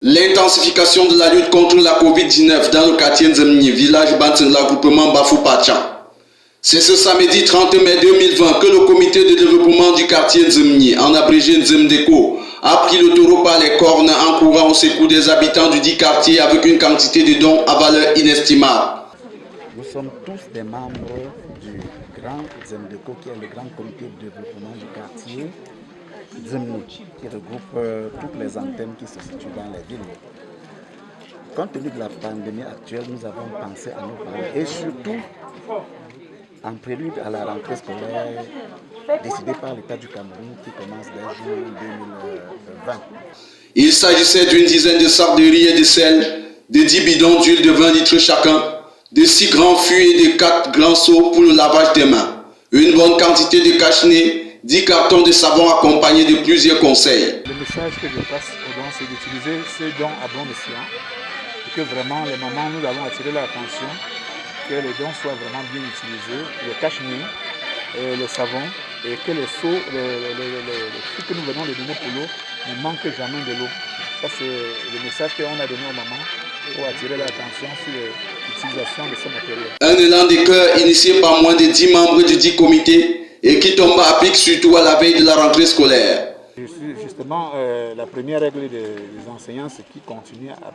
L'intensification de la lutte contre la Covid-19 dans le quartier Nzemni, village Bantsengla, groupement Bafou-Pacha. C'est ce samedi 30 mai 2020 que le comité de développement du quartier Nzemni, en abrégé Nzemdeko, a pris le taureau par les cornes en courant au secours des habitants du dit quartier avec une quantité de dons à valeur inestimable. Nous sommes tous des membres du grand Nzemdeko, qui est le grand comité de développement du quartier Nzemni, qui regroupe toutes les antennes qui se situent dans les villes. Compte tenu de la pandémie actuelle, nous avons pensé à nos parents et surtout en prélude à la rentrée scolaire décidée par l'État du Cameroun qui commence dès juin 2020. Il s'agissait d'une dizaine de sacs de riz et de sel, de 10 bidons d'huile de 20 litres chacun, de 6 grands fûts et de 4 grands seaux pour le lavage des mains, une bonne quantité de cache-nez, 10 cartons de savon accompagnés de plusieurs conseils. Le message que je passe aux dons, c'est d'utiliser ces dons à bon escient et que vraiment les mamans, nous avons attiré l'attention que les dons soient vraiment bien utilisés, le cache-nez, le savon, et que les seaux, les fûts que nous venons de donner pour l'eau ne manquent jamais de l'eau. Ça, c'est le message qu'on a donné aux mamans pour attirer l'attention sur l'utilisation de ces matériaux. Un élan de cœur initié par moins de 10 membres du dit comité et qui tombe à pic surtout à la veille de la rentrée scolaire. Justement, la première règle des enseignants, c'est qu'ils continuent à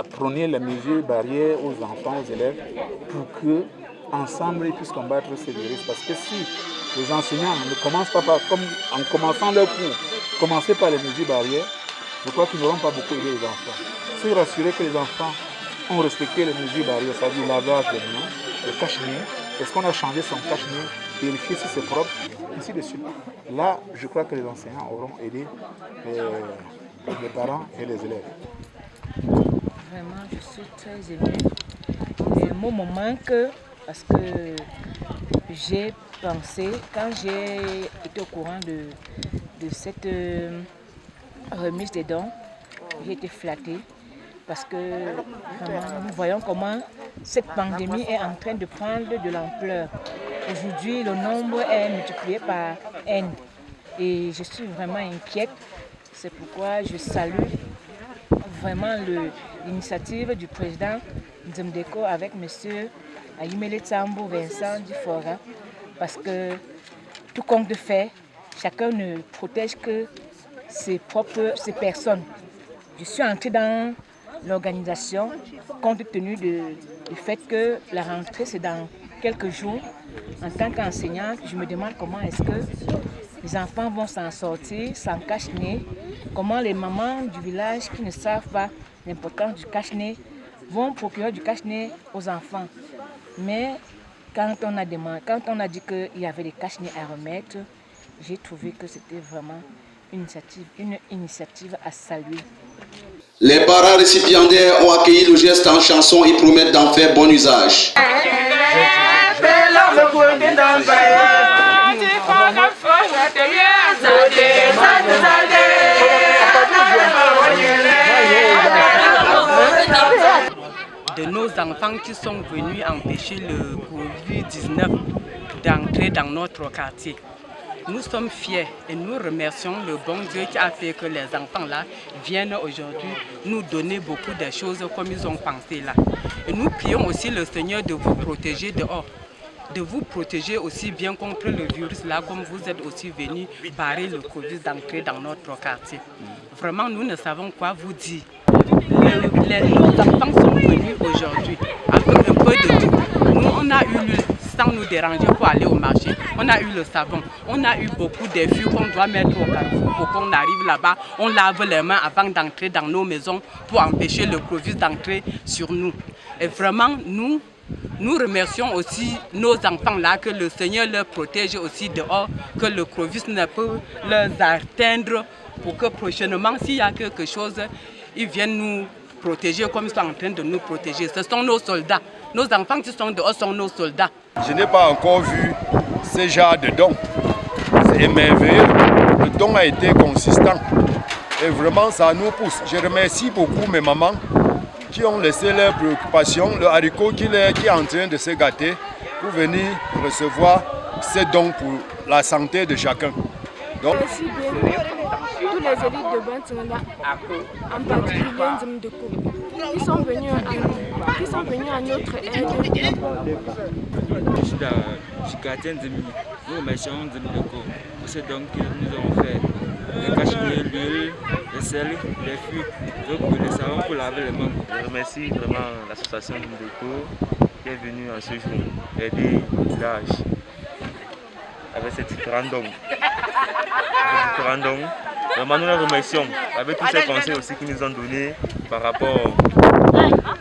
prôner les mesures barrières aux enfants, aux élèves, pour qu'ensemble ils puissent combattre ces virus. Parce que si les enseignants ne commencent pas comme en commençant leur cours, commencer par les mesures barrières, je crois qu'ils n'auront pas beaucoup aidé les enfants. Se rassurer que les enfants ont respecté les mesures barrières, c'est-à-dire le lavage des mains, le cache-nez, est-ce qu'on a changé son cache-nez, vérifier si c'est propre, ainsi de suite. Là, je crois que les enseignants auront aidé les parents et les élèves. Vraiment, je suis très émue. Les mots me manquent parce que j'ai pensé, quand j'ai été au courant de cette remise des dons, j'ai été flattée parce que vraiment, nous voyons comment cette pandémie est en train de prendre de l'ampleur. Aujourd'hui, le nombre est multiplié par N et je suis vraiment inquiète. C'est pourquoi je salue vraiment l'initiative du président Nzemdeko avec M. Ayimele Tambo Vincent Dufora, parce que tout compte de fait, chacun ne protège que ses personnes. Je suis entrée dans l'organisation compte tenu du fait que la rentrée c'est dans quelques jours. En tant qu'enseignante, je me demande comment est-ce que les enfants vont s'en sortir sans cache-nez, comment les mamans du village qui ne savent pas l'importance du cache-nez vont procurer du cache-nez aux enfants. Mais quand on a dit qu'il y avait des cache-nez à remettre, j'ai trouvé que c'était vraiment une initiative à saluer. Les parents récipiendaires ont accueilli le geste en chanson et promettent d'en faire bon usage. De nos enfants qui sont venus empêcher le Covid-19 d'entrer dans notre quartier. Nous sommes fiers et nous remercions le bon Dieu qui a fait que les enfants-là viennent aujourd'hui nous donner beaucoup de choses comme ils ont pensé là. Et nous prions aussi le Seigneur de vous protéger dehors, de vous protéger aussi bien contre le virus là, comme vous êtes aussi venus barrer le Covid d'entrer dans notre quartier. Vraiment, nous ne savons quoi vous dire. Nos enfants sont venus aujourd'hui avec un peu de tout. Nous, on a eu l'huile sans nous déranger pour aller au marché. On a eu le savon. On a eu beaucoup de fûts qu'on doit mettre au carrefour pour qu'on arrive là-bas. On lave les mains avant d'entrer dans nos maisons pour empêcher le Covid d'entrer sur nous. Et vraiment, nous remercions aussi nos enfants là, que le Seigneur leur protège aussi dehors, que le Covid ne peut les atteindre pour que prochainement, s'il y a quelque chose, ils viennent nous protéger comme ils sont en train de nous protéger. Ce sont nos soldats. Nos enfants qui sont dehors sont nos soldats. Je n'ai pas encore vu ce genre de don. C'est merveilleux. Le don a été consistant. Et vraiment, ça nous pousse. Je remercie beaucoup mes mamans qui ont laissé leurs préoccupations, le haricot qui est en train de se gâter pour venir recevoir ces dons pour la santé de chacun. Donc, tous les élites de Bantinganda, en particulier Nzemdeko, qui sont venus à notre aide. Je suis du quartier Nzemni. Nous remercions Nzemdeko pour ce don que nous avons fait. Les cachemires, l'huile, le sel, les fruits, donc le savon pour laver les mains. Je remercie vraiment l'association Nzemdeko qui est venue en ce jour aider le village avec ces différents dons. Vraiment, nous les remercions avec tous ces conseils aussi qu'ils nous ont donnés par rapport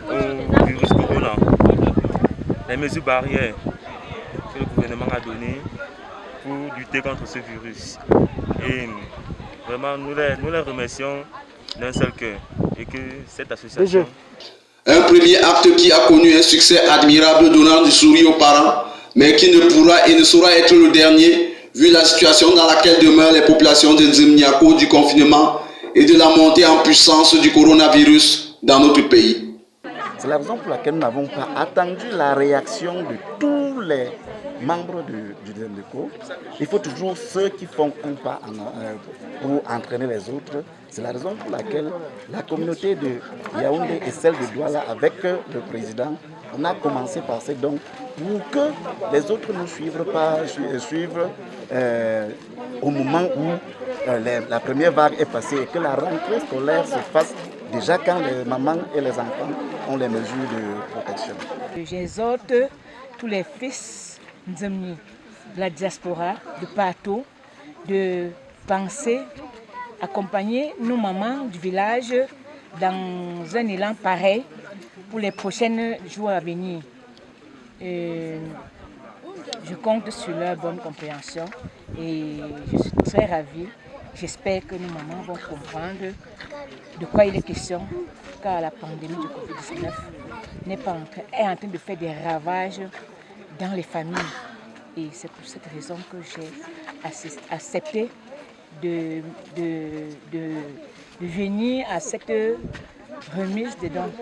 au virus Corona, les mesures barrières que le gouvernement a données pour lutter contre ce virus. Et vraiment, nous les remercions d'un seul cœur et que cette association... Un premier acte qui a connu un succès admirable donnant du sourire aux parents, mais qui ne pourra et ne saura être le dernier, vu la situation dans laquelle demeurent les populations de Nzemni à cause du confinement et de la montée en puissance du coronavirus dans notre pays. C'est la raison pour laquelle nous n'avons pas attendu la réaction de tous les membres du Nzemdeko. Il faut toujours ceux qui font un pas pour entraîner les autres. C'est la raison pour laquelle la communauté de Yaoundé et celle de Douala, avec le président, on a commencé par ces dons pour que les autres nous suivent au moment où la première vague est passée et que la rentrée scolaire se fasse déjà quand les mamans et les enfants ont les mesures de protection. J'exhorte tous les fils Nzemni de la diaspora, de partout, de penser, accompagner nos mamans du village dans un élan pareil pour les prochains jours à venir. Je compte sur leur bonne compréhension et je suis très ravie. J'espère que nos mamans vont comprendre de quoi il est question, car la pandémie du Covid-19 est en train de faire des ravages dans les familles. Et c'est pour cette raison que j'ai accepté de venir à cette remise de dons.